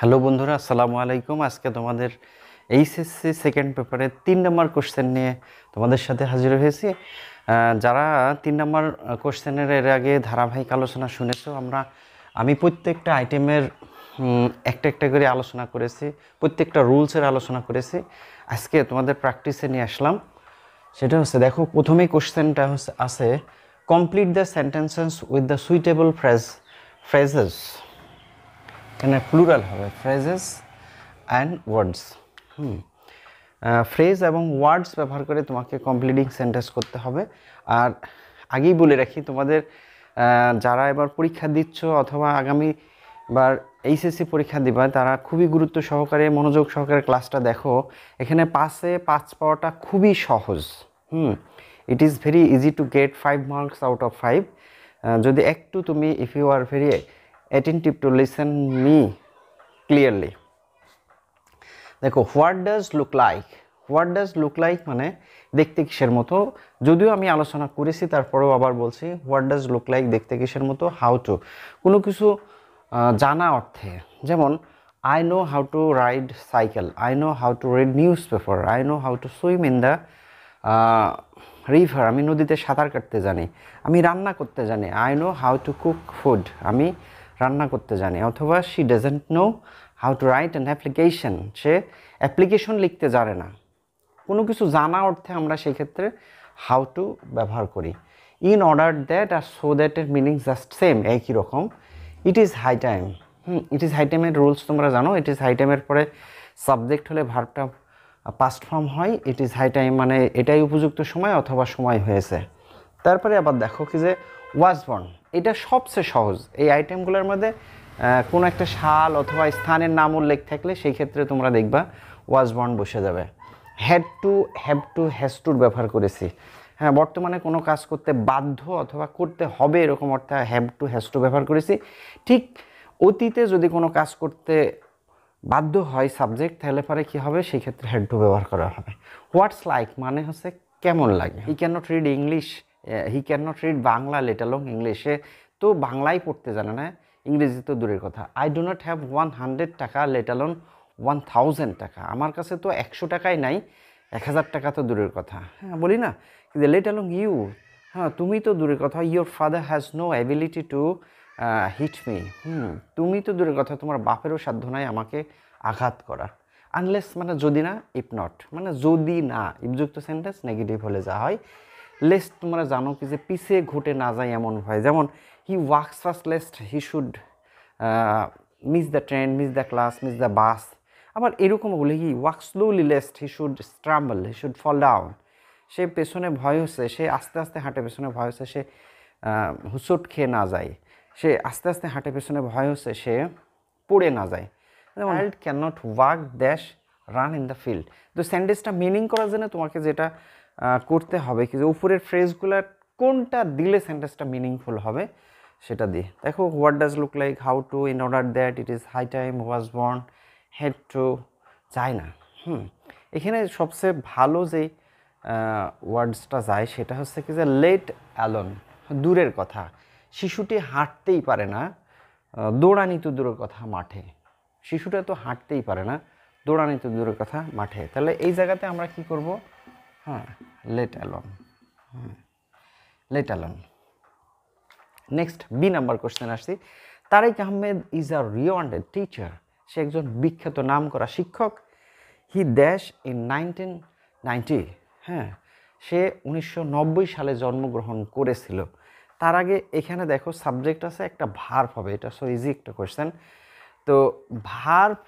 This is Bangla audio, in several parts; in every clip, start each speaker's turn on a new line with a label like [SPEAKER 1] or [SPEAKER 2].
[SPEAKER 1] হ্যালো বন্ধুরা, আসসালামু আলাইকুম। আজকে তোমাদের এইচএসসি সেকেন্ড পেপারে 3 নম্বর কোশ্চেন নিয়ে তোমাদের সাথে হাজির হয়েছি। যারা 3 নম্বর কোশ্চেনের এর আগে ধারাবাহিক আলোচনা শুনেছো, আমি প্রত্যেকটা আইটেমের একটা একটা করে আলোচনা করেছি, প্রত্যেকটা রুলসের আলোচনা করেছি। আজকে তোমাদের প্র্যাকটিসে নিয়ে আসলাম। সেটা হচ্ছে, দেখো, প্রথমেই কোশ্চেনটা আছে complete the sentences with the suitable phrases. এখানে প্লুরাল হবে, ফ্রেজেস অ্যান্ড ওয়ার্ডস। ফ্রেজ এবং ওয়ার্ডস ব্যবহার করে তোমাকে কমপ্লিটিং সেন্টেন্স করতে হবে। আর আগেই বলে রাখি, তোমাদের যারা এবার পরীক্ষা দিচ্ছ অথবা আগামীবার এইচএসসি পরীক্ষা দিবা, তারা খুবই গুরুত্ব সহকারে, মনোযোগ সহকারে ক্লাসটা দেখো। এখানে 5-এ 5 পাওয়াটা খুবই সহজ। It is very easy to get 5 marks out of 5 যদি একটু তুমি, if you are very attentive to listen me clearly. দেখো, what does look like. What does look like মানে দেখতে কিসের মতো। যদিও আমি আলোচনা করেছি, তারপরেও আবার বলছি, হোয়াট ডাজ লুক লাইক দেখতে কিসের মতো। হাউ টু, কোনো কিছু জানা অর্থে। যেমন, I know how to ride cycle, I know how to read news paper, I know how to swim in the river, আমি নদীতে সাঁতার কাটতে জানি। আমি রান্না করতে জানি, I know how to cook food, আমি রান্না করতে জানি। অথবা she doesn't know how two write an application, say application লিখতে জানে না। কোনো কিছু জানা অর্থে আমরা সেই ক্ষেত্রে হাউ টু ব্যবহার করি। ইন অর্ডার দ্যাট আর সো দ্যাটের মিনিং জাস্ট সেম, একই রকম। It is high time. It is high টাইমের রুলস তোমরা জানো। ইট ইজ হাই টাইমের পরে সাবজেক্ট হলে ভার্বটা পাস্ট ফর্ম হয়। ইট ইজ হাই টাইম মানে এটাই উপযুক্ত সময় অথবা সময় হয়েছে। তারপরে আবার দেখো কি যে ওয়াজ বর্ন, এটা সবচেয়ে সহজ। এই আইটেমগুলোর মধ্যে কোনো একটা সাল অথবা স্থানের নাম উল্লেখ থাকলে সেই ক্ষেত্রে তোমরা দেখবা ওয়াজ বর্ন বসে যাবে। Had to, have to, has টুর ব্যবহার করেছি। হ্যাঁ, বর্তমানে কোনো কাজ করতে বাধ্য অথবা করতে হবে এরকম অর্থে হ্যাভ টু, হ্যাজ টু ব্যবহার করেছি। ঠিক অতীতে যদি কোনো কাজ করতে বাধ্য হয় সাবজেক্ট, তাহলে পরে কী হবে, সেই ক্ষেত্রে হ্যাড টু ব্যবহার করা হবে। হোয়াটস লাইক মানে হচ্ছে কেমন লাগে। He cannot read English, he cannot read Bangla let alone ইংলিশে, তো বাংলাই পড়তে জানে না, ইংরেজি তো দূরের কথা। আই ডো নট হ্যাভ 100 টাকা লেট অ্যালোং 1000 টাকা, আমার কাছে তো 100 টাকাই নাই, 1000 টাকা তো দূরের কথা। হ্যাঁ, বলি না যে লেট অ্যালোং ইউ, হ্যাঁ তুমি তো দূরের কথা। Your father has no ability to hit me, তুমি তো দূরের কথা, তোমার বাপেরও সাধ্য নাই আমাকে আঘাত করার। আনলেস মানে যদি না, ইফ নট মানে যদি না, ইফযুক্ত সেন্টেন্স নেগেটিভ হলে যা হয়। লেস্ট তোমরা জানো কি যে পিছিয়ে ঘটে না যায় এমন হয়। যেমন, he walks fast lest he should miss the train, miss the class, miss the bus. আবার এরকম বলে, he walk slowly lest he should stumble, he should fall down. সে পেছনে ভয় হচ্ছে, সে আস্তে আস্তে হাঁটে, পেছনে ভয় হচ্ছে সে হুঁচট খেয়ে না যায়। সে আস্তে আস্তে হাঁটে, পেছনে ভয় হচ্ছে সে পড়ে না যায়। যেমন, child can not walk dash run in the field. তো সেন্টেন্সটা মিনিং করার জন্য তোমাকে যেটা করতে হবে কি যে উপরের ফ্রেজগুলোর কোনটা দিলে সেন্টেন্সটা মিনিংফুল হবে সেটা দিয়ে। দেখো, what does look like, how to, in order that, it is high time, was born, head to, যায় না। এখানে সবচেয়ে ভালো যে ওয়ার্ডসটা যায় সেটা হচ্ছে কি যে লেট অ্যালোন, দূরের কথা। শিশুটি হাঁটতেই পারে না, দৌড়ানি তো দূরের কথা মাঠে। শিশুটা তো হাঁটতেই পারে না, দৌড়ানি তো দূরের কথা মাঠে। তাহলে এই জায়গাতে আমরা কি করব, হ্যাঁ, let alone, let alone. Next B number question আসছি। Tarek Ahmed is a rewarded teacher, সে একজন বিখ্যাত নাম করা শিক্ষক। হি ড্যাশ ইন 1990, হ্যাঁ, সে 1990 সালে জন্মগ্রহণ করেছিল। তার আগে এখানে দেখো সাবজেক্ট আছে, একটা ভার্ব হবে। এটা সো ইজি একটা কোয়েশ্চেন। তো ভার্ব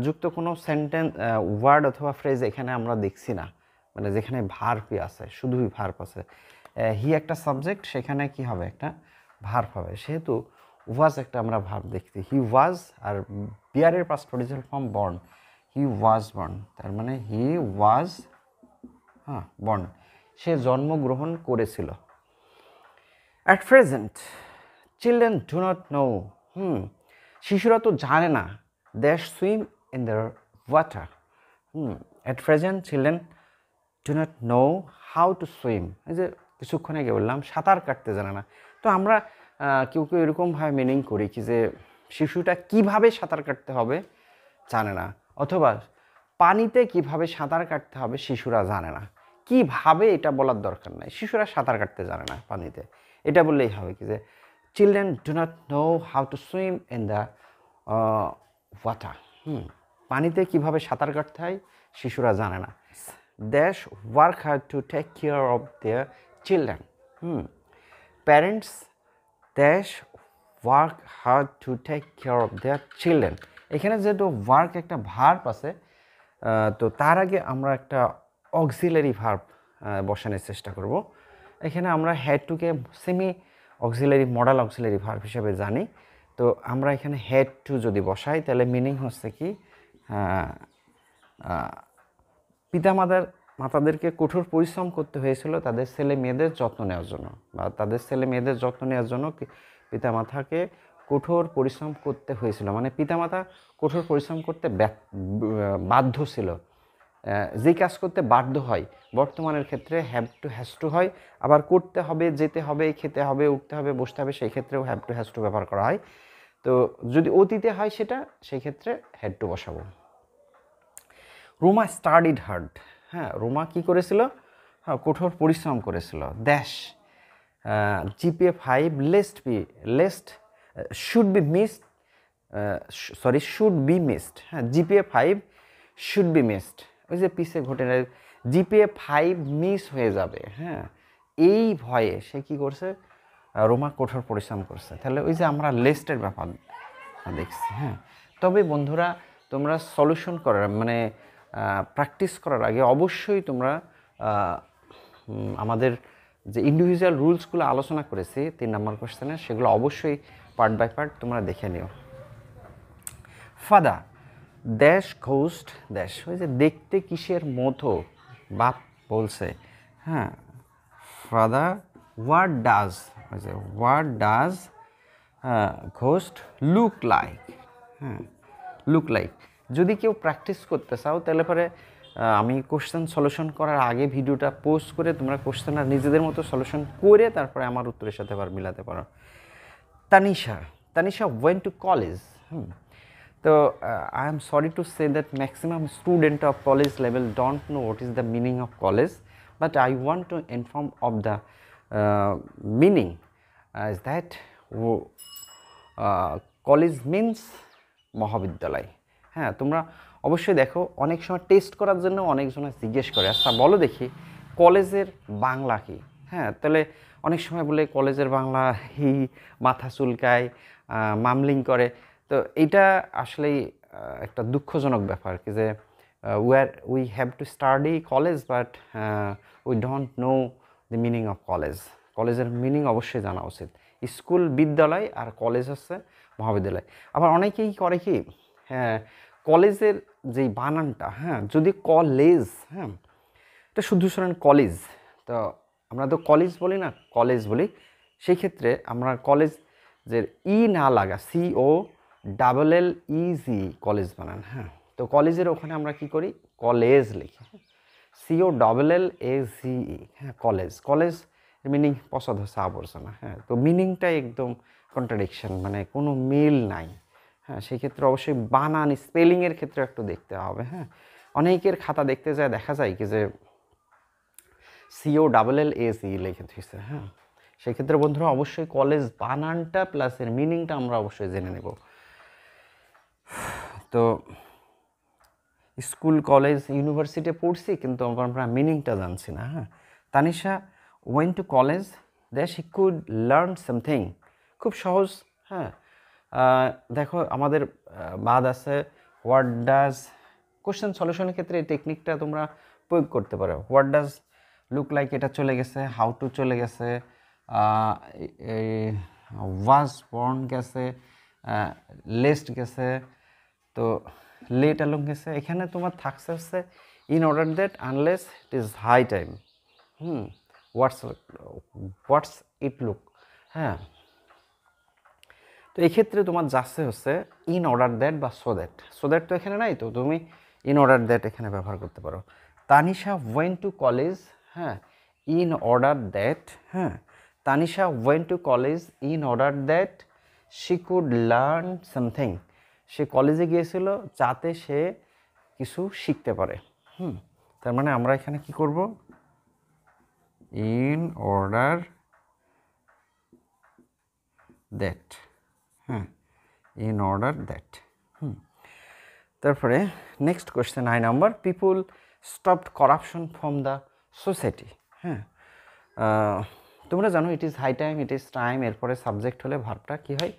[SPEAKER 1] যুক্ত কোনো সেন্টেন্স, ওয়ার্ড অথবা ফ্রেজ এখানে আমরা দেখছি না, মানে যেখানে ভার্বই আছে, শুধুই ভার্ব আছে। হি একটা সাবজেক্ট, সেখানে কি হবে, একটা ভার্ব হবে। সেহেতু ওয়াজ একটা আমরা ভার্ব দেখছি। হি ওয়াজ, আর বিয়ারের past participle form born, he was born, তার মানে হি ওয়াজ, হ্যাঁ, বর্ন, সে জন্মগ্রহণ করেছিল। At present children do not know, শিশুরা তো জানে না, দ্যাশ swim in the water. At present children do not know how to swim, এই যে কিছুক্ষণ আগে বললাম সাঁতার কাটতে জানে না। তো আমরা কেউ কেউ এরকমভাবে মিনিং করি কি যে শিশুটা কিভাবে সাঁতার কাটতে হবে জানে না, অথবা পানিতে কিভাবে সাঁতার কাটতে হবে শিশুরা জানে না। কিভাবে এটা বলার দরকার নাই, শিশুরা সাঁতার কাটতে জানে না পানিতে, এটা বললেই হবে কি যে children do not know how to swim in the water. পানিতে কিভাবে সাঁতার কাটতে হয় শিশুরা জানে না। দেশ work hard to take care of their children. Parents দেশ work hard to take care of their children. এখানে যেহেতু ওয়ার্ক একটা ভার্ব আছে, তো তার আগে আমরা একটা অক্সিলারি ভার্ব বসানোর চেষ্টা করব। এখানে আমরা হ্যাড টুকে semi auxiliary modal auxiliary verb হিসেবে জানি। তো আমরা এখানে হ্যাড টু যদি বসাই তাহলে মিনিং হচ্ছে কি, মাতাদেরকে কঠোর পরিশ্রম করতে হয়েছিল তাদের ছেলে মেয়েদের যত্ন নেওয়ার জন্য, বা তাদের ছেলে মেয়েদের যত্ন নেওয়ার জন্য পিতামাতাকে কঠোর পরিশ্রম করতে হয়েছিল, মানে পিতামাতা কঠোর পরিশ্রম করতে বাধ্য ছিল। যে কাজ করতে বাধ্য হয় বর্তমানের ক্ষেত্রে হ্যাজ টু হয়, আবার করতে হবে, যেতে হবে, খেতে হবে, উঠতে হবে, বসতে হবে, সেই ক্ষেত্রেও হ্যাজ টু ব্যবহার করা হয়। তো যদি অতীতে হয় সেটা, সেই ক্ষেত্রে হ্যাড টু বসাবো। Ruma studied hard. রোমা কি করেছিল? কঠোর পরিশ্রম করেছিল। দেশ GPA 5 should be missed. GPA 5 should be missed, ওই যে পিছে ঘটে জিপিএ 5 মিস হয়ে যাবে। এই ভয়ে সে কি করছে? রোমা কঠোর পরিশ্রম করছে। তাহলে ওই যে আমরা লেস্টের ব্যাপার দেখছি। তবে বন্ধুরা, তোমরা সলিউশন করার মানে প্র্যাকটিস করার আগে অবশ্যই তোমরা আমাদের যে ইন্ডিভিজুয়াল রুলসগুলো আলোচনা করেছি 3 নম্বর কোশ্চেনে, সেগুলো অবশ্যই পার্ট বাই পার্ট তোমরা দেখে নিও। ফাদা দেশ ঘোস্ট দেশ, ওই যে দেখতে কিসের মতো বাপ বলছে। Father what does ghost look like. Look like যদি কেউ প্র্যাকটিস করতে চাও তাহলে পরে আমি কোশ্চেন সলিউশন করার আগে ভিডিওটা পোস্ট করে তোমরা কোশ্চেন আর নিজেদের মতো সলিউশন করে তারপরে আমার উত্তরের সাথে আবার মিলাতে পারো। Tanisha went to college. তো I am sorry to say that maximum student of college level don't know what is the meaning of college, but I want to inform of the meaning is that college means মহাবিদ্যালয়। তোমরা অবশ্যই দেখো, অনেক সময় টেস্ট করার জন্য অনেকজনে জিজ্ঞেস করে, আচ্ছা বলো দেখি কলেজের বাংলা কি। তাহলে অনেক সময় বলে কলেজের বাংলা মাথা চুলকায়, মামলিং করে। তো এটা আসলেই একটা দুঃখজনক ব্যাপার কি যে we have to study college but we don't know the meaning of college. কলেজের মিনিং অবশ্যই জানা উচিত। স্কুল বিদ্যালয় আর কলেজ হচ্ছে মহাবিদ্যালয়। আবার অনেকেই করে কি, কলেজের যেই বানানটা যদি কলেজ, এটা শুধু শোনেন কলেজ, তো আমরা তো কলেজ বলি না, কলেজ বলি। সেই ক্ষেত্রে আমরা কলেজ যে না লাগা COLLEG কলেজ বানান। তো কলেজের ওখানে আমরা কি করি, কলেজ লিখি, COLLEGE। কলেজ, কলেজ মিনিং পছন্দ হচ্ছে আবর্জনা। তো মিনিংটাই একদম কন্ট্রাডিকশন, মানে কোনো মিল নাই। সেই ক্ষেত্রে অবশ্যই বানান স্পেলিংয়ের ক্ষেত্রে একটু দেখতে হবে। অনেকের খাতা দেখতে যায় দেখা যায় কি যে COLLEGE লিখে দিয়েছে। সেক্ষেত্রে বন্ধুরা অবশ্যই কলেজ বানানটা প্লাস এর মিনিংটা আমরা অবশ্যই জেনে নেব। তো স্কুল কলেজ ইউনিভার্সিটি পড়ছি কিন্তু আমরা মিনিংটা জানছি না। Tanisha went to college that she could learn something. খুব সহজ। দেখো আমাদের বাদ আছে হোয়াট ডাজ। কোশ্চেন সলিউশনের ক্ষেত্রে এই টেকনিকটা তোমরা প্রয়োগ করতে পারো। হোয়াট ডাজ লুক লাইক এটা চলে গেছে, হাউ টু চলে গেছে, ওয়াজ বর্ন গেছে, লেস্ট গেছে, তো লেট অ্যালং গেছে। এখানে তোমার থাকছে হচ্ছে in order that unless it is high time. What's it look. তো এক্ষেত্রে তোমার যাচ্ছে হচ্ছে ইন অর্ডার দ্যাট বা সো দ্যাট তো এখানে নাই, তো তুমি ইন অর্ডার দ্যাট এখানে ব্যবহার করতে পারো। Tanisha went to college, in order that, Tanisha went to college in order that she could learn something. সে কলেজে গিয়েছিল যাতে সে কিছু শিখতে পারে। তার মানে আমরা এখানে কি করব, ইন অর্ডার দ্যাট, হ্যাঁ, ইন অর্ডার দ্যাট। তারপরে next question 9 number, people stopped corruption from the society. হ্যাঁ, তোমরা জানো it is high time, it is time, এরপরে সাবজেক্ট হলে ভার্বটা কী হয়,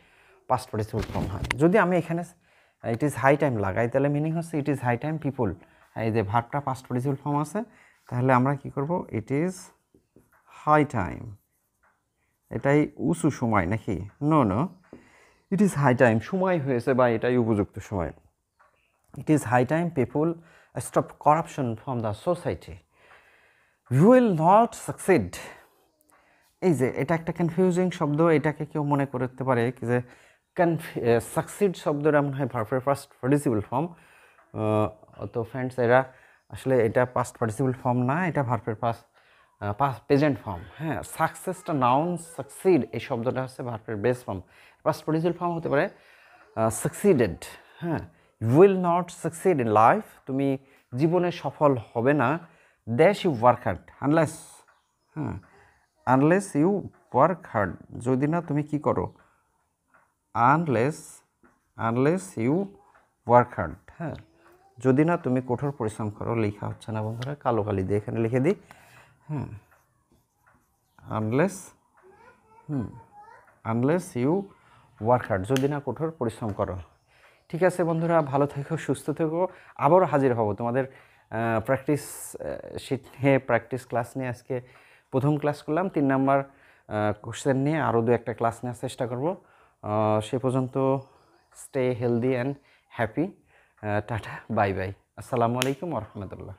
[SPEAKER 1] পাস্ট পার্টিসিপল ফর্ম হয়। যদি আমি এখানে ইট ইজ হাই টাইম লাগাই তাহলে মিনিং হচ্ছে ইট ইজ হাই টাইম পিপুল, এই যে ভার্বটা পাস্ট পার্টিসিপল ফর্ম আছে, তাহলে আমরা কি করব, ইট ইজ হাই টাইম, এটাই উঁচু সময় নাকি, no no, it is high time, সময় হয়েছে বা এটাই উপযুক্ত সময়। It is high time people stop corruption from the society, will not succeed. এই যে এটা একটা কনফিউজিং শব্দ, এটাকে কেউ মনে করতে পারে কি যে সাকসিড শব্দটা মনে হয় ভার্বের পাস্ট পার্টিসিপল ফর্ম। তো ফ্রেন্ডস, এরা আসলে এটা পাস্ট পার্টিসিপল ফর্ম না, এটা ভার্বের পাস্ট প্রেজেন্ট ফর্ম। হ্যাঁ, সাকসেসটা নাউন, সাকসিড এই শব্দটা হচ্ছে ভার্বের base form. Past participle form হতে পারে সাকসিডেড। হ্যাঁ, will not succeed in life, তুমি জীবনে সফল হবে না, দ্যাশ ইউ ওয়ার্ক হার্ড, আনলেস, হ্যাঁ, আনলেস ইউ ওয়ার্ক হার্ড, যদি না তুমি কি করো, আনলেস ইউ ওয়ার্ক হার্ড। হ্যাঁ, যদি না তুমি কঠোর পরিশ্রম করো, লেখা হচ্ছে না বন্ধুরা, কালো কালি দিয়ে এখানে লিখে দিই। হ্যাঁ, আনলেস ইউ ওয়ার্ক হার্ড, যদি না কঠোর পরিশ্রম করো। ঠিক আছে বন্ধুরা, ভালো থেকো, সুস্থ থেকো, আবারও হাজির হব তোমাদের প্র্যাকটিস শিট নিয়ে, প্র্যাকটিস ক্লাস নিয়ে। আজকে প্রথম ক্লাস করলাম, 3 নাম্বার কোশ্চেন নিয়ে আরও 2-1টা ক্লাস নেওয়ার চেষ্টা করব। সে পর্যন্ত stay healthy and happy, tata, bye bye, আসসালামু আলাইকুম ওয়া রাহমাতুল্লাহ।